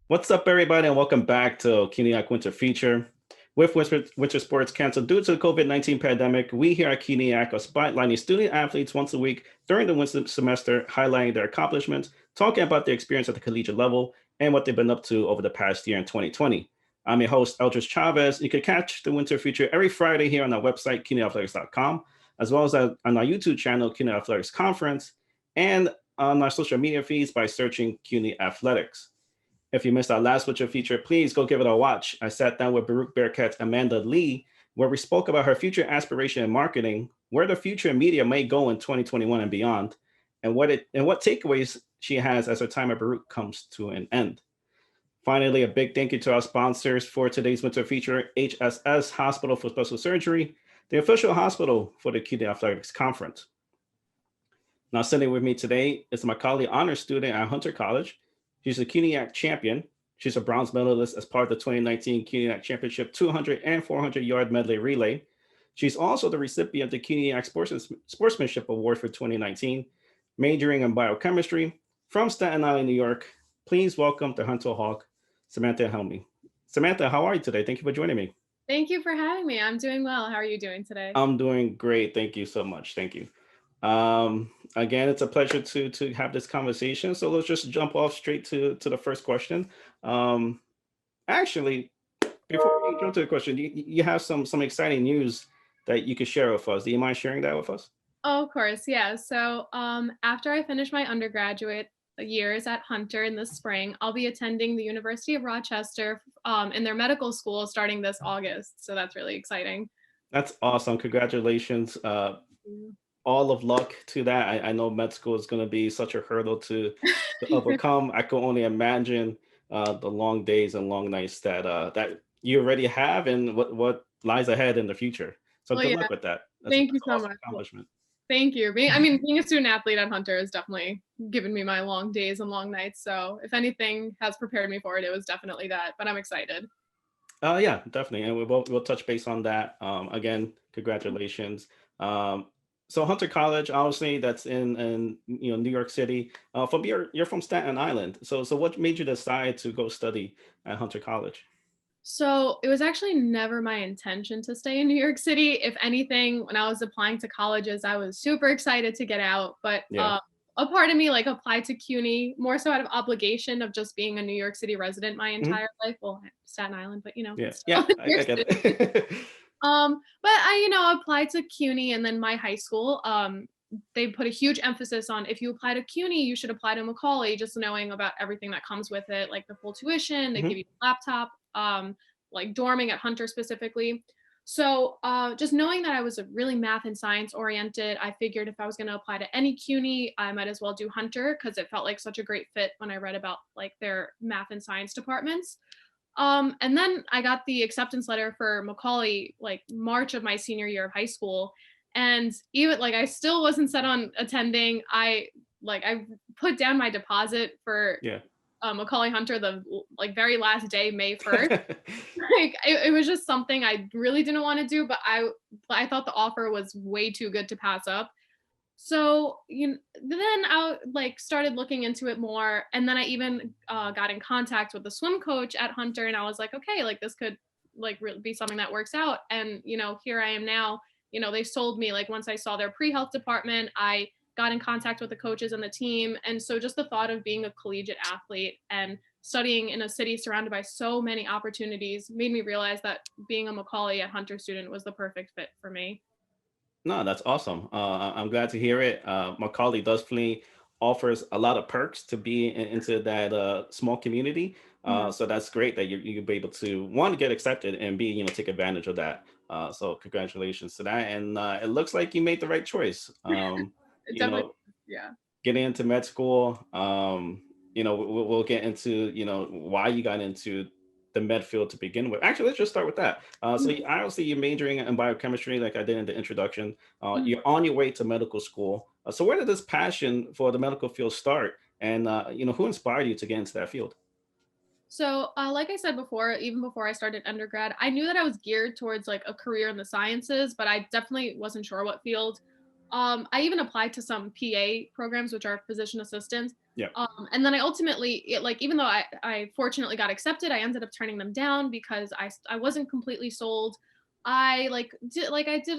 What's up, everybody, and welcome back to CUNYAC Winter Feature. With winter sports canceled due to the COVID-19 pandemic, we here at CUNYAC are spotlighting student athletes once a week during the winter semester, highlighting their accomplishments, talking about their experience at the collegiate level, and what they've been up to over the past year in 2020. I'm your host, Eldridge Chavez. You can catch the Winter Feature every Friday here on our website, CUNYathletics.com, as well as on our YouTube channel, CUNY Athletics Conference, and on our social media feeds by searching CUNY Athletics. If you missed our last Winter Feature, please go give it a watch. I sat down with Baruch Bearcat's Amanda Lee, where we spoke about her future aspiration in marketing, where the future in media may go in 2021 and beyond, and what takeaways she has as her time at Baruch comes to an end. Finally, a big thank you to our sponsors for today's Winter Feature, HSS Hospital for Special Surgery, the official hospital for the CUNY Athletics Conference. Now, sitting with me today is my colleague honor student at Hunter College. She's a CUNYAC champion. She's a bronze medalist as part of the 2019 CUNYAC Championship 200 and 400-yard medley relay. She's also the recipient of the CUNYAC Sportsmanship Award for 2019, majoring in biochemistry. From Staten Island, New York, please welcome the Hunter Hawk, Samantha Helmy. Samantha, how are you today? Thank you for joining me. Thank you for having me. I'm doing well. How are you doing today? I'm doing great. Thank you so much. Thank you. Again, it's a pleasure to have this conversation. So let's just jump off straight to the first question. Um, Actually, before we jump to the question, you have some exciting news that you could share with us. Do you mind sharing that with us? Oh, of course. Yeah. So, after I finish my undergraduate years at Hunter in the spring, I'll be attending the University of Rochester in their medical school starting this August. So that's really exciting. That's awesome. Congratulations. All of luck to that. I know med school is going to be such a hurdle to overcome. I can only imagine the long days and long nights that you already have and what lies ahead in the future. So Well, good yeah. luck with that. That's Thank an you so awesome much. accomplishment. Thank you. Being a student athlete at Hunter has definitely given me my long days and long nights. So if anything has prepared me for it, it was definitely that. But I'm excited. Yeah, definitely, and we'll touch base on that. Again, congratulations. So Hunter College, obviously, that's in New York City. From you're from Staten Island. So what made you decide to go study at Hunter College? So it was actually never my intention to stay in New York City. If anything, when I was applying to colleges, I was super excited to get out. But Yeah. a part of me like applied to CUNY more so out of obligation of just being a New York City resident my Mhm. entire life. Well, Staten Island, but Yeah. it's still Yeah. New I York get City. it. But I applied to CUNY and then my high school, they put a huge emphasis on if you apply to CUNY, you should apply to Macaulay, just knowing about everything that comes with it, like the full tuition, they give Mhm. you a laptop, like dorming at Hunter specifically. So just knowing that I was a really math and science oriented, I figured if I was going to apply to any CUNY, I might as well do Hunter because it felt like such a great fit when I read about like their math and science departments. And then I got the acceptance letter for Macaulay like March of my senior year of high school. And even like I still wasn't set on attending. I put down my deposit for Yeah. Macaulay Hunter the like very last day, May 1st. Like it was just something I really didn't want to do, but I thought the offer was way too good to pass up. So then I like started looking into it more, and then I even got in contact with the swim coach at Hunter, and I was like, okay, like this could like really be something that works out. And here I am now. They sold me like once I saw their pre-health department, I got in contact with the coaches and the team, and so just the thought of being a collegiate athlete and studying in a city surrounded by so many opportunities made me realize that being a Macaulay at Hunter student was the perfect fit for me. No, that's awesome. I'm glad to hear it. Macaulay definitely offers a lot of perks to be into that small community. Mhm. So that's great that you'll be able to one get accepted and be take advantage of that. So congratulations to that. And it looks like you made the right choice. It You definitely, know, yeah. getting into med school. We'll get into why you got into the med field to begin with. Actually, let's just start with that. So obviously you're majoring in biochemistry, like I did in the introduction. Mhm. You're on your way to medical school. So where did this passion for the medical field start? And who inspired you to get into that field? So, like I said before, even before I started undergrad, I knew that I was geared towards like a career in the sciences, but I definitely wasn't sure what field. I even applied to some PA programs, which are physician assistants. Yeah. And then I ultimately, like, even though I fortunately got accepted, I ended up turning them down because I wasn't completely sold. I did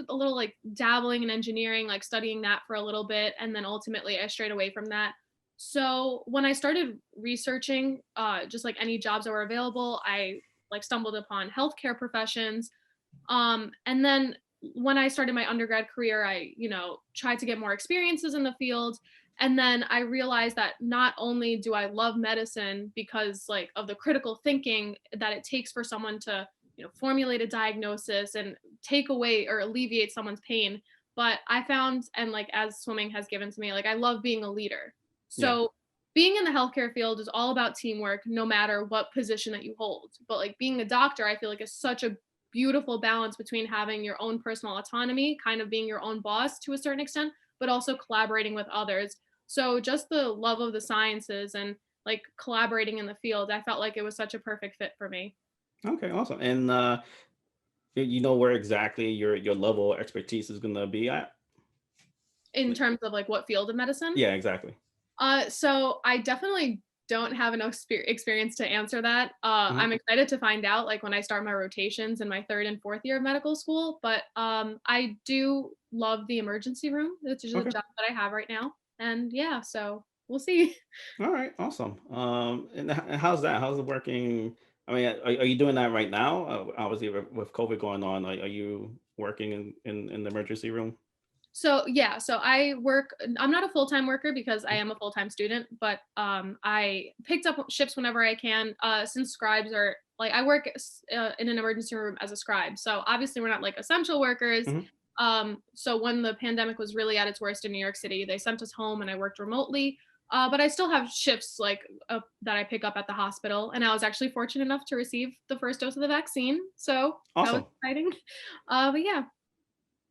a little like dabbling in engineering, like studying that for a little bit, and then ultimately I strayed away from that. So when I started researching, just like any jobs that were available, I like stumbled upon healthcare professions. And then when I started my undergrad career, I, tried to get more experiences in the field. And then I realized that not only do I love medicine because like of the critical thinking that it takes for someone to, formulate a diagnosis and take away or alleviate someone's pain, but I found, and like as swimming has given to me, like I love being a leader. Yeah. So being in the healthcare field is all about teamwork, no matter what position that you hold. But like being a doctor, I feel like is such a beautiful balance between having your own personal autonomy, kind of being your own boss to a certain extent, but also collaborating with others. So just the love of the sciences and like collaborating in the field, I felt like it was such a perfect fit for me. Okay, awesome. And you know where exactly your level of expertise is gonna be at? In Like, terms of like what field of medicine? yeah, exactly. So I definitely don't have enough experience to answer that. Mhm. I'm excited to find out like when I start my rotations in my third and fourth year of medical school. But I do love the emergency room, which is a Okay. job that I have right now. And yeah, so we'll see. All right, awesome. And how's that? How's it working? I mean, are you doing that right now? Obviously, with COVID going on, are you working in the emergency room? So yeah, so I work. I'm not a full time worker because I am a full time student, but I picked up shifts whenever I can. Since scribes are like I work in an emergency room as a scribe, so obviously we're not like essential workers. Hmm. So when the pandemic was really at its worst in New York City, they sent us home, and I worked remotely. But I still have shifts like that I pick up at the hospital, and I was actually fortunate enough to receive the first dose of the vaccine, so that was Awesome. exciting. But yeah.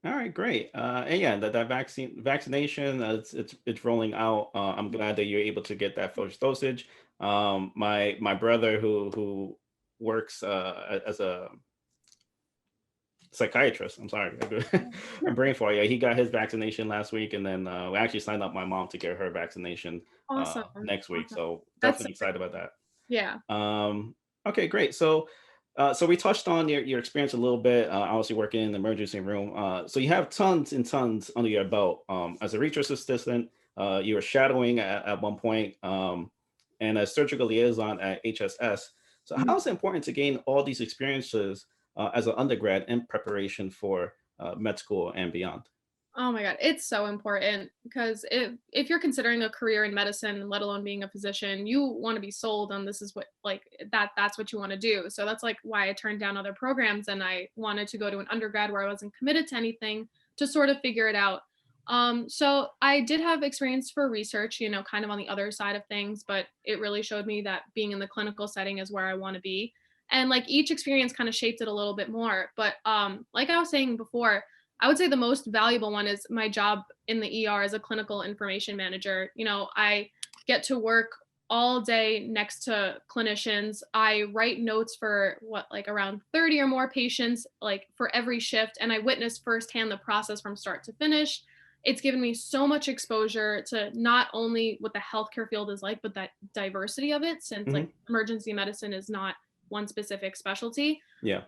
All right, great. And yeah, that vaccination, it's rolling out. I'm glad that you're able to get that first dosage. My brother who works as a psychiatrist. I'm sorry, a brain fart. Yeah, he got his vaccination last week, and then we actually signed up my mom to get her vaccination Awesome. next week. Awesome. So That's so definitely great. excited about that. Yeah. Okay, great. So we touched on your experience a little bit. Obviously, working in the emergency room. So you have tons and tons under your belt. As a research assistant, you were shadowing at one point, and a surgical liaison at HSS. So Mhm. how is it important to gain all these experiences as an undergrad in preparation for med school and beyond? Oh my God, it's so important because if you're considering a career in medicine, let alone being a physician, you want to be sold on this is what like that's what you want to do. So that's like why I turned down other programs and I wanted to go to an undergrad where I wasn't committed to anything to sort of figure it out. So I did have experience for research, kind of on the other side of things, but it really showed me that being in the clinical setting is where I want to be. And like each experience kind of shaped it a little bit more. But like I was saying before, I would say the most valuable one is my job in the ER as a clinical information manager. I get to work all day next to clinicians. I write notes for like around 30 or more patients, like for every shift, and I witness firsthand the process from start to finish. It's given me so much exposure to not only what the healthcare field is like, but that diversity of it, since like Hmm. emergency medicine is not one specific specialty. Yeah.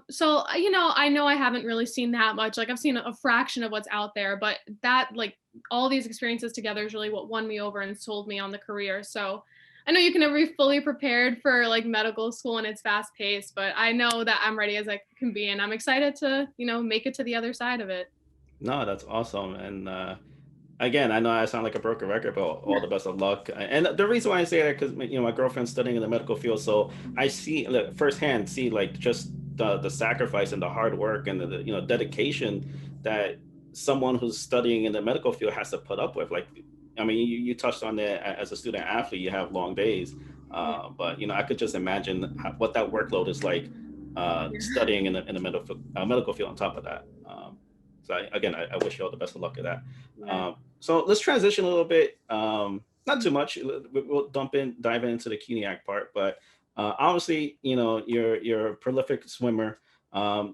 So I know I haven't really seen that much. Like I've seen a fraction of what's out there, but that like all these experiences together is really what won me over and sold me on the career. So I know you can never be fully prepared for like medical school and it's fast paced, but I know that I'm ready as I can be and I'm excited to, make it to the other side of it. No, that's awesome. And again, I know I sound like a broken record, but all the best of luck. And the reason why I say that because my girlfriend's studying in the medical field, so I see like, firsthand see like just the sacrifice and the hard work and the dedication that someone who's studying in the medical field has to put up with. Like, I mean, you touched on that as a student athlete, you have long days, Yeah. but I could just imagine what that workload is like Yeah. studying in the medical field on top of that. So again, I wish you all the best of luck at that. Yeah. So let's transition a little bit. Not Mhm. too much. We'll dive into the CUNYAC part, but obviously, you're a prolific swimmer.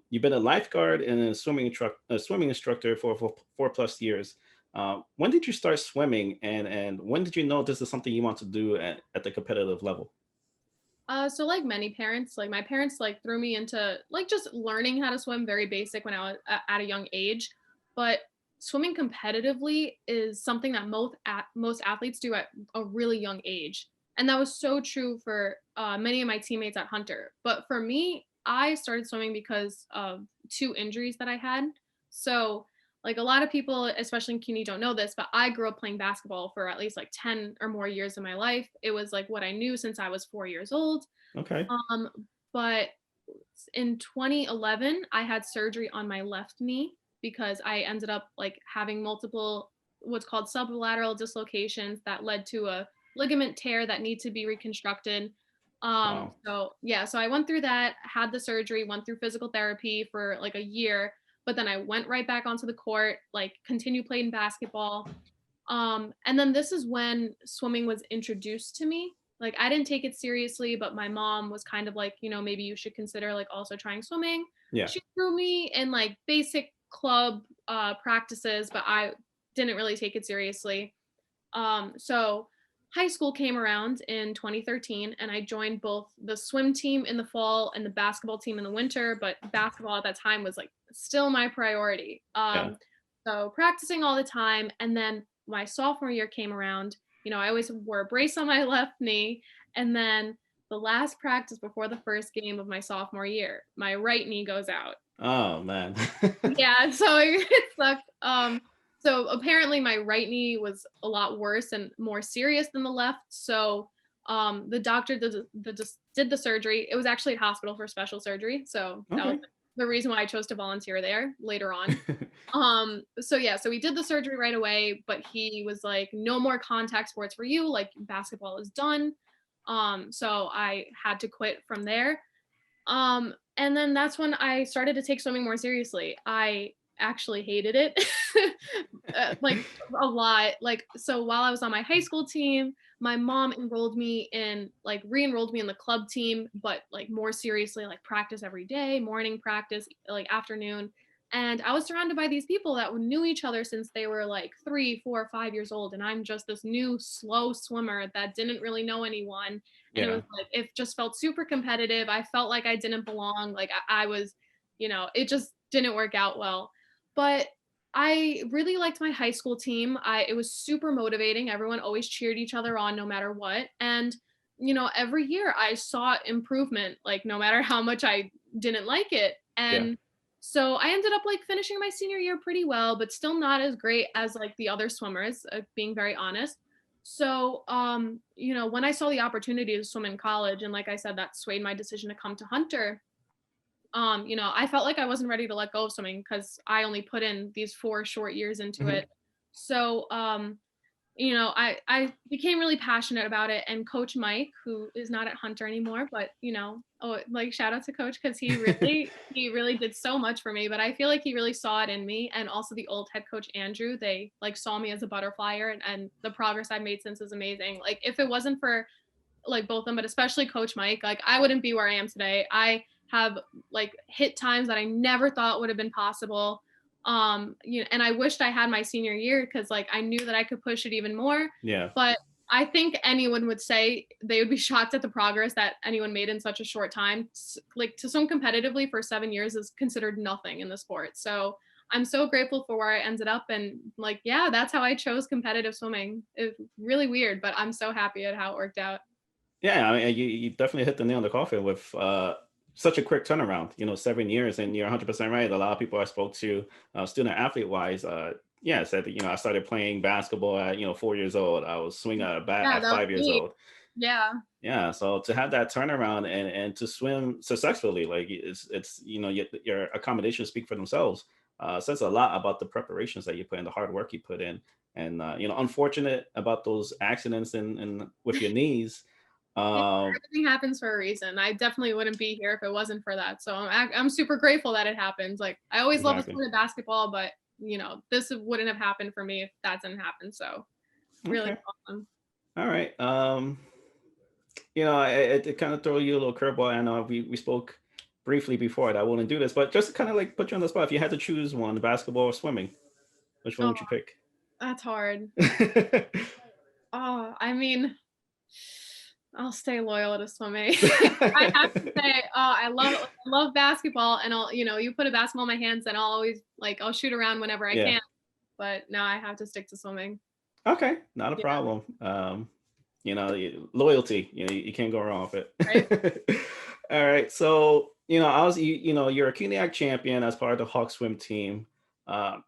You've been a lifeguard and a swimming instructor for 4+ years. When did you start swimming, and when did you know this is something you want to do at the competitive level? So like many parents, like my parents like threw me into like just learning how to swim, very basic when I was at a young age. But swimming competitively is something that most athletes do at a really young age, and that was so true for many of my teammates at Hunter. But for me, I started swimming because of two injuries that I had. So like a lot of people, especially in CUNY, don't know this, but I grew up playing basketball for at least like 10 or more years of my life. It was like what I knew since I was 4 years old. Okay. Um, but in 2011, I had surgery on my left knee because I ended up like having multiple what's called sublateral dislocations that led to a ligament tear that need to be reconstructed. Wow. So yeah, so I went through that, had the surgery, went through physical therapy for like a year, but then I went right back onto the court, like continue playing basketball. And then this is when swimming was introduced to me. Like I didn't take it seriously, but my mom was kind of like, maybe you should consider like also trying swimming. Yeah. She threw me in like basic club practices, but I didn't really take it seriously. So high school came around in 2013 and I joined both the swim team in the fall and the basketball team in the winter, but basketball at that time was like still my priority. Yeah. So practicing all the time. And then my sophomore year came around, I always wore a brace on my left knee. And then the last practice before the first game of my sophomore year, my right knee goes out. Oh man. Yeah, so it sucked. So apparently my right knee was a lot worse and more serious than the left. So the doctor did the surgery. It was actually at hospital for special surgery. So that was Okay. the reason why I chose to volunteer there later on. So yeah, so we did the surgery right away, but he was like, no more contact sports for you, like basketball is done. So I had to quit from there. And then that's when I started to take swimming more seriously. I actually hated it, like a lot. Like, so while I was on my high school team, my mom re-enrolled me in the club team, but like more seriously, like practice every day, morning practice, like afternoon. And I was surrounded by these people that knew each other since they were like 3, 4, 5 years old. And I'm just this new slow swimmer that didn't really know anyone, and it Yeah. was like it just felt super competitive. I felt like I didn't belong, like I was, it just didn't work out well. But I really liked my high school team. It was super motivating. Everyone always cheered each other on no matter what. And every year I saw improvement, like no matter how much I didn't like it. Yeah. And so I ended up like finishing my senior year pretty well, but still not as great as like the other swimmers, being very honest. So, when I saw the opportunity to swim in college, and like I said, that swayed my decision to come to Hunter. I felt like I wasn't ready to let go of swimming because I only put in these 4 short years into Mhm. it. So, I became really passionate about it. And Coach Mike, who is not at Hunter anymore, but like shout out to Coach because he really did so much for me. But I feel like he really saw it in me, and also the old head coach Andrew. They like saw me as a butterflyer, and the progress I've made since is amazing. Like if it wasn't for like both of them, but especially Coach Mike, like I wouldn't be where I am today. I have like hit times that I never thought would have been possible. And I wished I had my senior year because like I knew that I could push it even more. Yeah. But I think anyone would say they would be shocked at the progress that anyone made in such a short time. Like to swim competitively for 7 years is considered nothing in the sport. So I'm so grateful for where I ended up. And like, yeah, that's how I chose competitive swimming. It's really weird, but I'm so happy at how it worked out. Yeah, I mean, you definitely hit the nail on the coffin with such a quick turnaround. 7 years, and you're 100% right. A lot of people I spoke to, student athlete wise, yeah, said that I started playing basketball at 4 years old. I was swinging a bat Yeah, at that was 5 years me. old. Yeah. Yeah, so to have that turnaround and to swim successfully, like it's your accommodations speak for themselves. Says a lot about the preparations that you put in, the hard work you put in, and unfortunate about those accidents and with your knees. Yeah, Um, everything happens for a reason. I definitely wouldn't be here if it wasn't for that. So I'm super grateful that it happens. Like I always love the exactly. sport of basketball, but this wouldn't have happened for me if that didn't happen. So really Okay. awesome. All right. It kind of throw you a little curveball. I know we spoke briefly before that I wouldn't do this, but just to kind of like put you on the spot, if you had to choose one, basketball or swimming, which one Oh, would you pick? That's hard. Oh, I mean, I'll stay loyal to swimming. I have to say, I love basketball, and you put a basketball in my hands, and I'll always I'll shoot around whenever I Yeah. can. But no, I have to stick to swimming. Okay, not a Yeah, problem. Loyalty, you can't go wrong with right. it. All right. So, I was, you're a CUNYAC champion as part of the Hawk swim team. Um,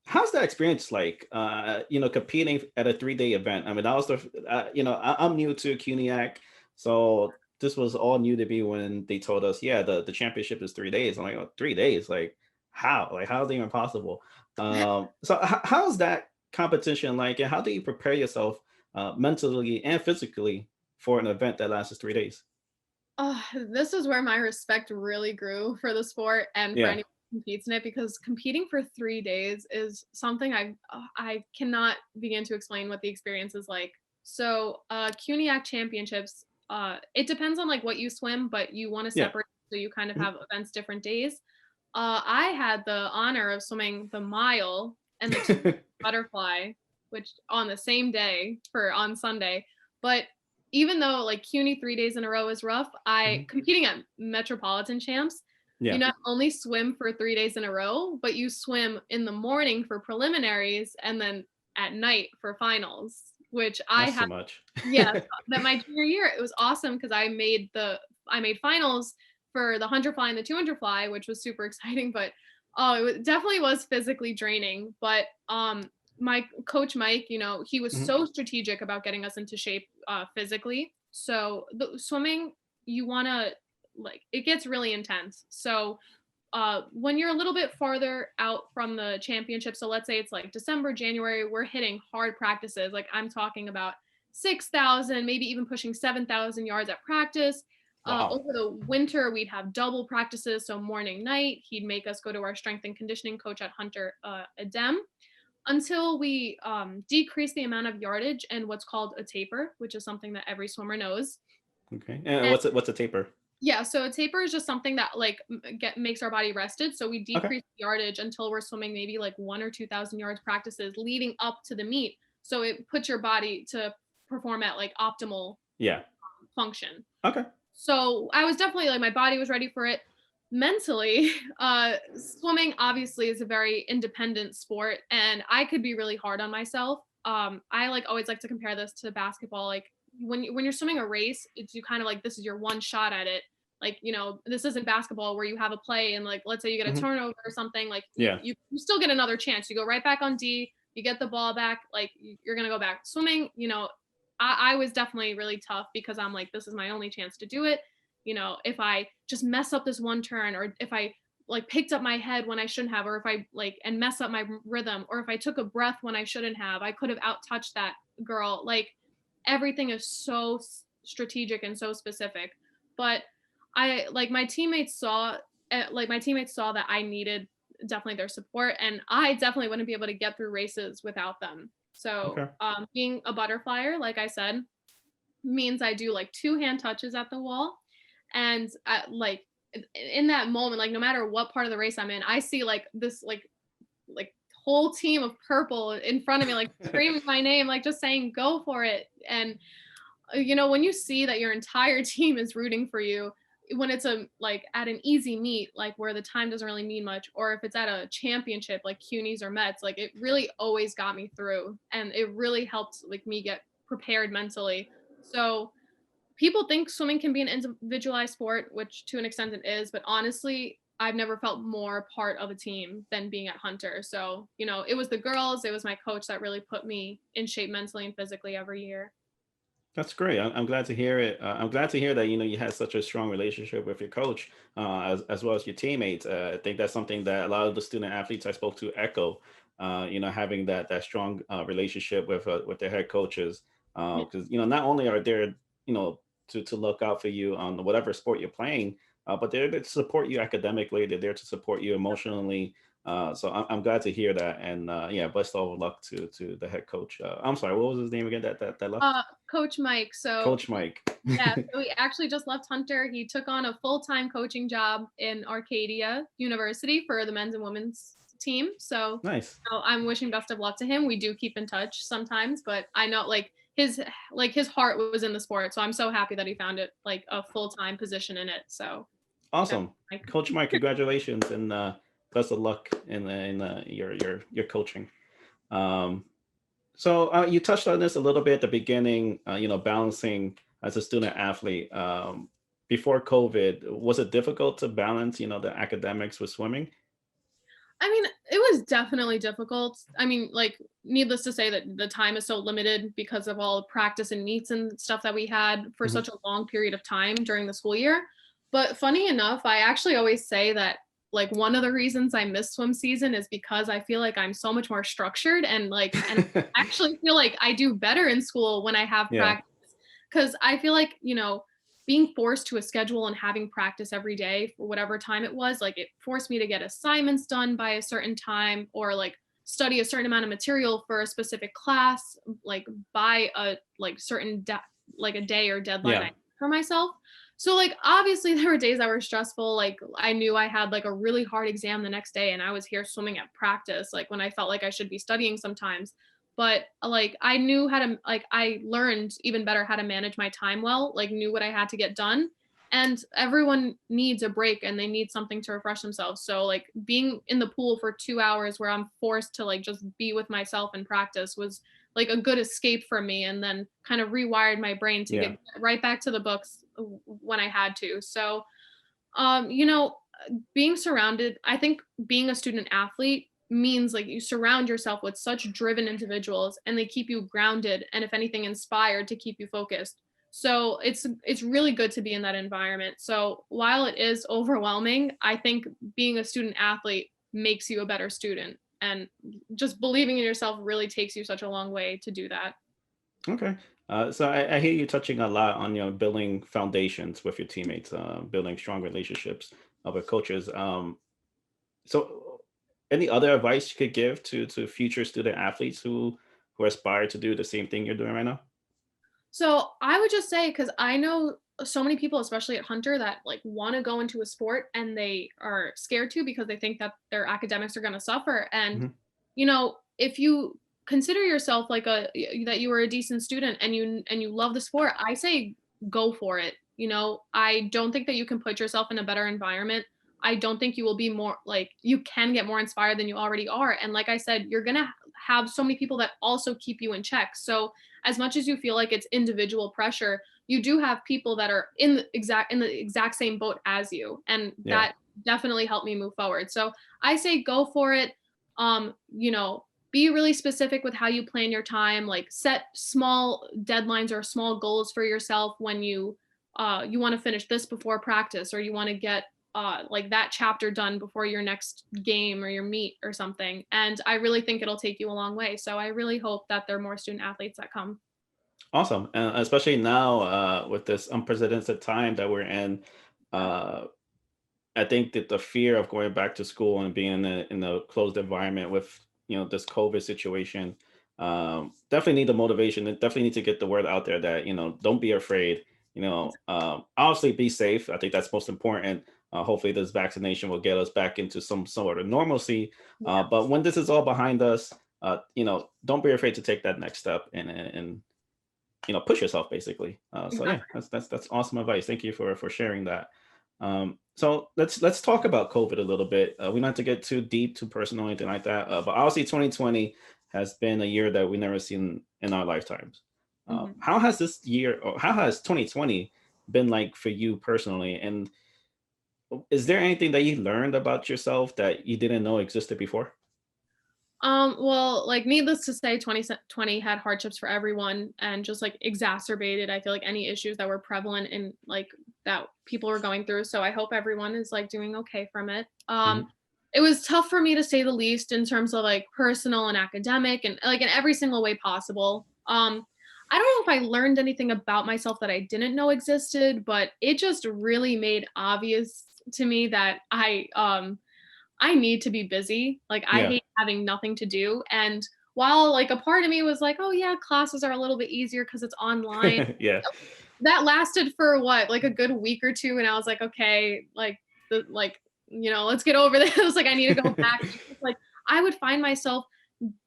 how's that experience like, competing at a 3-day event? I mean, that was I'm new to CUNYAC, so this was all new to me when they told us, yeah, the championship is 3 days. I'm like, oh, 3 days? Like, how? Like, how's it even possible? So how's that competition like, and how do you prepare yourself mentally and physically for an event that lasts 3 days? This is where my respect really grew for the sport and for Yeah. anyone who competes in it, because competing for 3 days is something I cannot begin to explain what the experience is like. So, CUNYAC Championships, it depends on what you swim, but you want to Yeah. separate so you kind of Mhm. have events different days. I had the honor of swimming the mile and the butterfly, which on the same day for on Sunday. But even though CUNY 3 days in a row is rough, I Mhm. competing at Metropolitan Champs, you Yeah. not only swim for 3 days in a row, but you swim in the morning for preliminaries and then at night for finals, which I That's had. too much. Yeah, that my junior year, it was awesome because I made finals for the 100 fly and the 200 fly, which was super exciting. But definitely was physically draining. But my coach Mike, he was Mhm. so strategic about getting us into shape physically. So the swimming, you wanna it gets really intense. So when you're a little bit farther out from the championship, so let's say it's December, January, we're hitting hard practices. Like I'm talking about 6,000, maybe even pushing 7,000 yards at practice. Wow. Over the winter, we'd have double practices, so morning, night. He'd make us go to our strength and conditioning coach at Hunter Edem until we decrease the amount of yardage and what's called a taper, which is something that every swimmer knows. Okay. And what's a taper? Yeah, so a taper is just something that makes our body rested. So we Okay. decrease the yardage until we're swimming maybe 1 or 2,000 yards practices leading up to the meet. So it puts your body to perform at optimal Yeah. function. Okay. So I was definitely my body was ready for it. Mentally, swimming obviously is a very independent sport, and I could be really hard on myself. I always like to compare this to basketball. Like when you're swimming a race, it's you kind of this is your one shot at it. This isn't basketball where you have a play and let's say you get a Mhm. turnover or something, Yeah. you still get another chance. You go right back on D, you get the ball back, you're gonna go back. Swimming, I was definitely really tough because I'm this is my only chance to do it. If I just mess up this one turn, or if I picked up my head when I shouldn't have, or if I and mess up my rhythm, or if I took a breath when I shouldn't have, I could have out touched that girl. Everything is so strategic and so specific. But I my teammates saw that I needed definitely their support, and I definitely wouldn't be able to get through races without them. So Okay. being a butterflyer, like I said, means I do two hand touches at the wall. And in that moment, no matter what part of the race I'm in, I see this like whole team of purple in front of me, screaming my name, just saying go for it. And when you see that your entire team is rooting for you, when it's at an easy meet, where the time doesn't really mean much, or if it's at a championship like CUNYs or Mets, it really always got me through, and it really helped me get prepared mentally. So people think swimming can be an individualized sport, which to an extent it is, but honestly, I've never felt more part of a team than being at Hunter. So, it was the girls, it was my coach that really put me in shape mentally and physically every year. That's great. I'm glad to hear it. I'm glad to hear that you had such a strong relationship with your coach, as well as your teammates. I think that's something that a lot of the student athletes I spoke to echo. Having that strong relationship with their head coaches, Yeah. because not only are there to look out for you on whatever sport you're playing, but they're there to support you academically. They're there to support you emotionally. So I'm glad to hear that, and yeah, best of luck to the head coach. I'm sorry, what was his name again? That left. Coach Mike. So Coach Mike. yeah, so he actually just left Hunter. He took on a full-time coaching job in Arcadia University for the men's and women's team. So Nice. I'm wishing best of luck to him. We do keep in touch sometimes, but I know his heart was in the sport. So I'm so happy that he found it like a full-time position in it. So Awesome. like, Coach Mike, congratulations and best of luck in your coaching. So you touched on this a little bit at the beginning, balancing as a student athlete. Before COVID, was it difficult to balance, the academics with swimming? I mean, it was definitely difficult. I mean, like, needless to say that the time is so limited because of all the practice and meets and stuff that we had for Hmm. such a long period of time during the school year. But funny enough, I actually always say that like one of the reasons I miss swim season is because I feel like I'm so much more structured and actually feel like I do better in school when I have Yeah. practice. Because I feel like, being forced to a schedule and having practice every day for whatever time it was, like it forced me to get assignments done by a certain time or like study a certain amount of material for a specific class, like by a like like a day or deadline I Yeah. had for myself. So like obviously there were days that were stressful. Like I knew I had like a really hard exam the next day and I was here swimming at practice, like when I felt like I should be studying sometimes. But like I knew how to like I learned even better how to manage my time well, like knew what I had to get done. And everyone needs a break and they need something to refresh themselves. So like being in the pool for 2 hours where I'm forced to like just be with myself and practice was like a good escape for me, and then kind of rewired my brain to Yeah. get right back to the books when I had to. So um, you know, being surrounded, I think being a student athlete means like you surround yourself with such driven individuals and they keep you grounded and if anything inspired to keep you focused. So it's really good to be in that environment. So while it is overwhelming, I think being a student athlete makes you a better student, and just believing in yourself really takes you such a long way to do that. Okay. So I hear you touching a lot on, building foundations with your teammates, building strong relationships with coaches. So any other advice you could give to future student athletes who aspire to do the same thing you're doing right now? So I would just say, because I know so many people, especially at Hunter, that like want to go into a sport and they are scared to because they think that their academics are going to suffer. And, Hmm. if you consider yourself like that you were a decent student and you love the sport, I say go for it. I don't think that you can put yourself in a better environment. I don't think you will be more like you can get more inspired than you already are. And like I said, you're going to have so many people that also keep you in check. So as much as you feel like it's individual pressure, you do have people that are in the exact same boat as you, and Yeah. that definitely helped me move forward. So I say go for it. Be really specific with how you plan your time, like set small deadlines or small goals for yourself when you want to finish this before practice, or you want to get like that chapter done before your next game or your meet or something. And I really think it'll take you a long way. So I really hope that there are more student athletes that come. Awesome. And especially now with this unprecedented time that we're in, uh, I think that the fear of going back to school and being in a closed environment with this COVID situation, definitely need the motivation. And definitely need to get the word out there that don't be afraid. Obviously be safe. I think that's most important. Hopefully, this vaccination will get us back into some sort of normalcy. Yeah, But when this is all behind us, don't be afraid to take that next step and push yourself basically. So yeah, exactly. that's awesome advice. Thank you for sharing that. So let's talk about COVID a little bit. We don't have to get too deep, too personal, anything like that. But obviously, 2020 has been a year that we've never seen in our lifetimes. Mhm. How has this year, or how has 2020 been like for you personally? And is there anything that you learned about yourself that you didn't know existed before? Well, like needless to say, 2020 had hardships for everyone and just like exacerbated, I feel like any issues that were prevalent in like that people were going through. So I hope everyone is like doing okay from it. Hmm. It was tough for me to say the least in terms of like personal and academic and like in every single way possible. I don't know if I learned anything about myself that I didn't know existed, but it just really made obvious to me that I need to be busy. Like I Yeah. hate having nothing to do. And while like a part of me was like, oh yeah, classes are a little bit easier because it's online. Yeah. That lasted for what, like a good week or two. And I was like, okay, like let's get over this. Like I need to go back. It's just, like I would find myself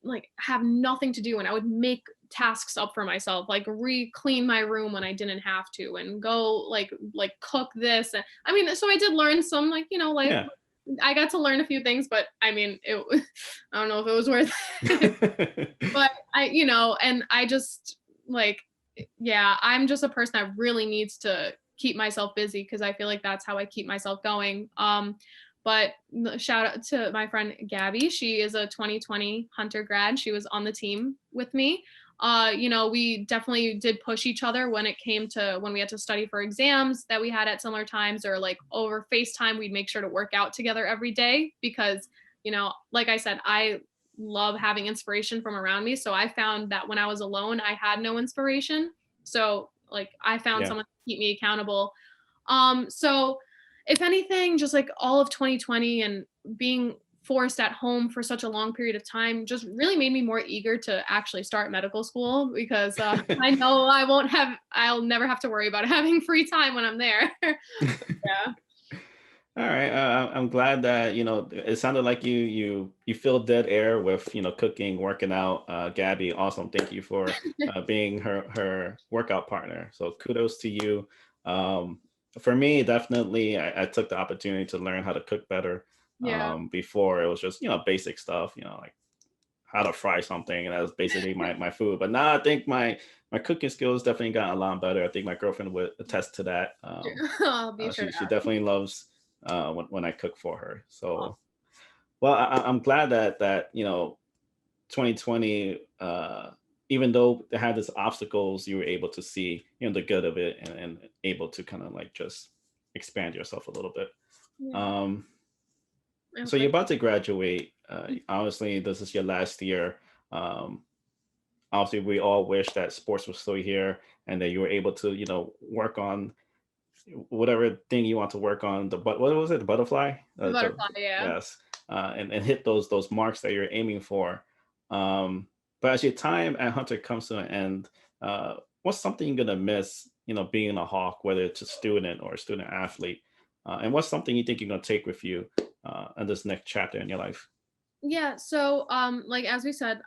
like have nothing to do, and I would make tasks up for myself, like re-clean my room when I didn't have to, and go like cook this. And I mean, so I did learn some, like, like Yeah. I got to learn a few things, but I mean, I don't know if it was worth it. But and I just like, yeah, I'm just a person that really needs to keep myself busy, because I feel like that's how I keep myself going. But shout out to my friend Gabby. She is a 2020 Hunter grad. She was on the team with me. We definitely did push each other when it came to when we had to study for exams that we had at similar times, or like over FaceTime, we'd make sure to work out together every day, because, like I said, I love having inspiration from around me. So I found that when I was alone, I had no inspiration. So like I found Yeah. someone to keep me accountable. So if anything, just like all of 2020 and being forced at home for such a long period of time just really made me more eager to actually start medical school, because I know I'll never have to worry about having free time when I'm there. Yeah. All right. I'm glad that, it sounded like you fill dead air with, cooking, working out. Gabby, awesome. Thank you for being her workout partner. So kudos to you. For me, definitely, I took the opportunity to learn how to cook better. Yeah. Before it was just, basic stuff, like how to fry something, and that was basically my food. But now I think my cooking skills definitely got a lot better. I think my girlfriend would attest to that. I'll be sure She to. definitely loves when I cook for her. So, well, I'm glad that 2020, even though it had its obstacles, you were able to see the good of it, and able to kind of like just expand yourself a little bit. Yeah. Um, I hope so you're that. about to graduate. Obviously, this is your last year. Um, Obviously, we all wish that sports was still here and that you were able to work on whatever thing you want to work on. What was it, the butterfly? The butterfly, yeah. Yes. And hit those marks that you're aiming for. But as your time at Hunter comes to an end, what's something you're gonna miss, being a Hawk, whether it's a student or a student athlete? And what's something you think you're gonna take with you in this next chapter in your life? Yeah, so like as we said,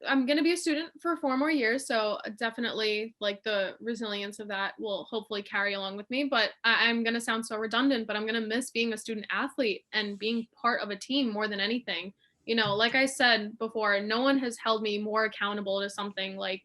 I'm going to be a student for 4 more years, so definitely like the resilience of that will hopefully carry along with me. But I'm going to sound so redundant, but I'm going to miss being a student athlete and being part of a team more than anything. Like I said before, no one has held me more accountable to something like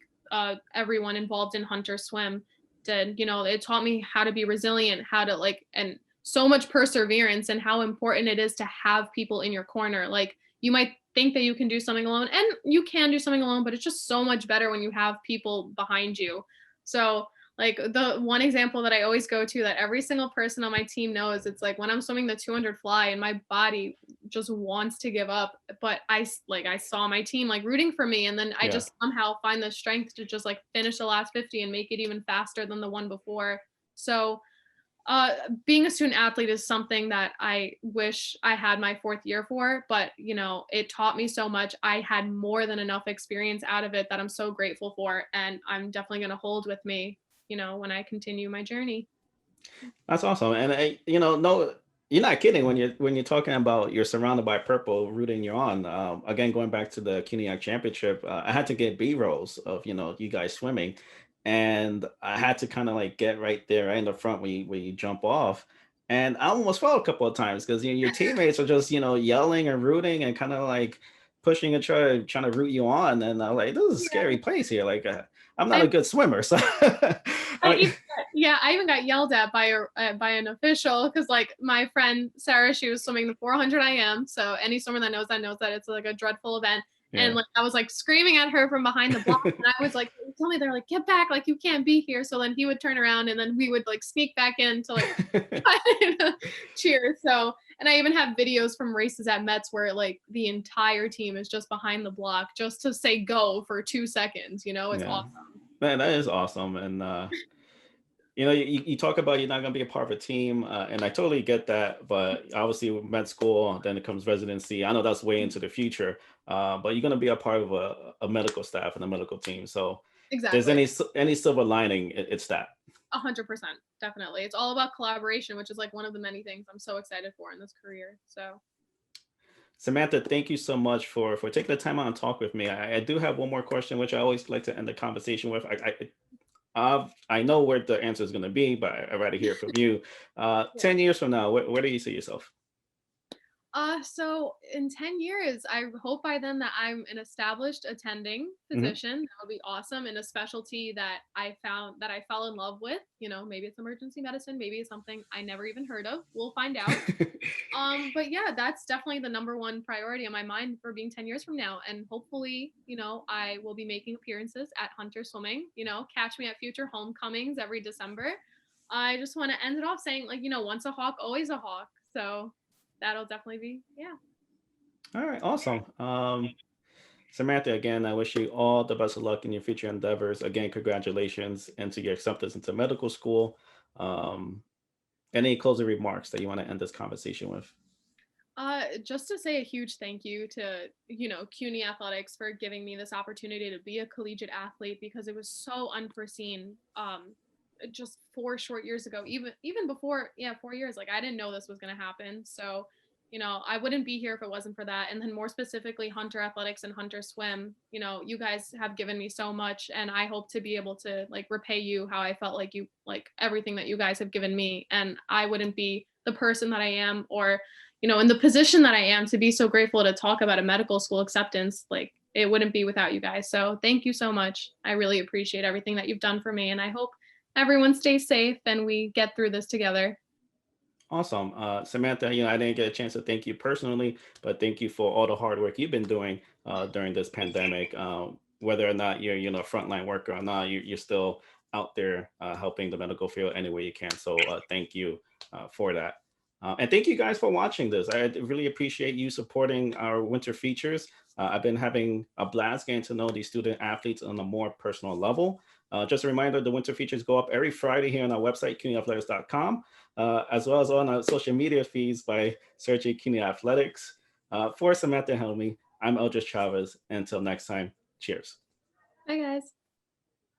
everyone involved in Hunter Swim did. It taught me how to be resilient, how to and so much perseverance, and how important it is to have people in your corner. Like, you might think that you can do something alone, and you can do something alone, but it's just so much better when you have people behind you. So like the one example that I always go to, that every single person on my team knows, it's like when I'm swimming the 200 fly and my body just wants to give up, but I saw my team like rooting for me, and then I Yeah. just somehow find the strength to just like finish the last 50 and make it even faster than the one before. So being a student athlete is something that I wish I had my fourth year for, but it taught me so much. I had more than enough experience out of it that I'm so grateful for, and I'm definitely going to hold with me, when I continue my journey. That's awesome. And no, you're not kidding when you're talking about you're surrounded by purple rooting you on. Again, going back to the CUNYAC Championship, I had to get B rolls of you guys swimming, and I had to kind of like get right there, right in the front where you jump off. And I almost fell a couple of times because your teammates are just yelling and rooting and kind of like pushing and trying to root you on. And I'm like, this is a Yeah. scary place here. Like, I'm not I, a good swimmer, so I I even, yeah, I even got yelled at by an official, because like my friend Sarah, she was swimming the 400 IM. So any swimmer that knows that it's like a dreadful event. And yeah. like I was like screaming at her from behind the block, and I was like, "Tell me," they're like, "Get back! Like you can't be here." So then he would turn around, and then we would like sneak back in to like cheer. So, and I even have videos from races at Mets where like the entire team is just behind the block just to say go for 2 seconds. It's Yeah, awesome. man, that is awesome. And you talk about you're not going to be a part of a team, and I totally get that. But obviously, with med school, then it comes residency. I know that's way into the future, but you're going to be a part of a medical staff and a medical team. So, if there's Exactly. any silver lining, it's that. 100%, definitely. It's all about collaboration, which is like one of the many things I'm so excited for in this career. So Samantha, thank you so much for taking the time out and talk with me. I do have one more question, which I always like to end the conversation with. I know where the answer is going to be, but I'd rather hear it from you. Yeah. 10 years from now, where do you see yourself? So in 10 years, I hope by then that I'm an established attending Hmm. physician. That would be awesome in a specialty that I found that I fell in love with. You know, maybe it's emergency medicine, maybe it's something I never even heard of. We'll find out. But yeah, that's definitely the number one priority on my mind for being 10 years from now. And hopefully, you know, I will be making appearances at Hunter Swimming. You know, catch me at future homecomings every December. I just want to end it off saying, like, you know, once a hawk, always a hawk. So that'll definitely be, yeah. All right, awesome. Samantha, again, I wish you all the best of luck in your future endeavors. Again, congratulations into your acceptance into medical school. Um, any closing remarks that you want to end this conversation with? Just to say a huge thank you to, you know, CUNY Athletics for giving me this opportunity to be a collegiate athlete because it was so unforeseen. Just 4 short years ago, even before, yeah, 4 years, like I didn't know this was gonna happen. So, you know, I wouldn't be here if it wasn't for that. And then more specifically, Hunter Athletics and Hunter Swim, you know, you guys have given me so much, and I hope to be able to like repay you how I felt like you like everything that you guys have given me. And I wouldn't be the person that I am, or you know, in the position that I am, to be so grateful to talk about a medical school acceptance, like it wouldn't be without you guys. So thank you so much. I really appreciate everything that you've done for me. And I hope everyone stays safe and we get through this together. Awesome. Samantha, I didn't get a chance to thank you personally, but thank you for all the hard work you've been doing during this pandemic. Whether or not you're, a frontline worker or not, you're still out there helping the medical field any way you can. So thank you for that. And thank you guys for watching this. I really appreciate you supporting our winter features. I've been having a blast getting to know these student athletes on a more personal level. Just a reminder, the winter features go up every Friday here on our website, cunyathletics.com, as well as on our social media feeds by searching CUNY Athletics. For Samantha Helmy, I'm Eldris Chavez. Until next time, cheers. Bye, guys.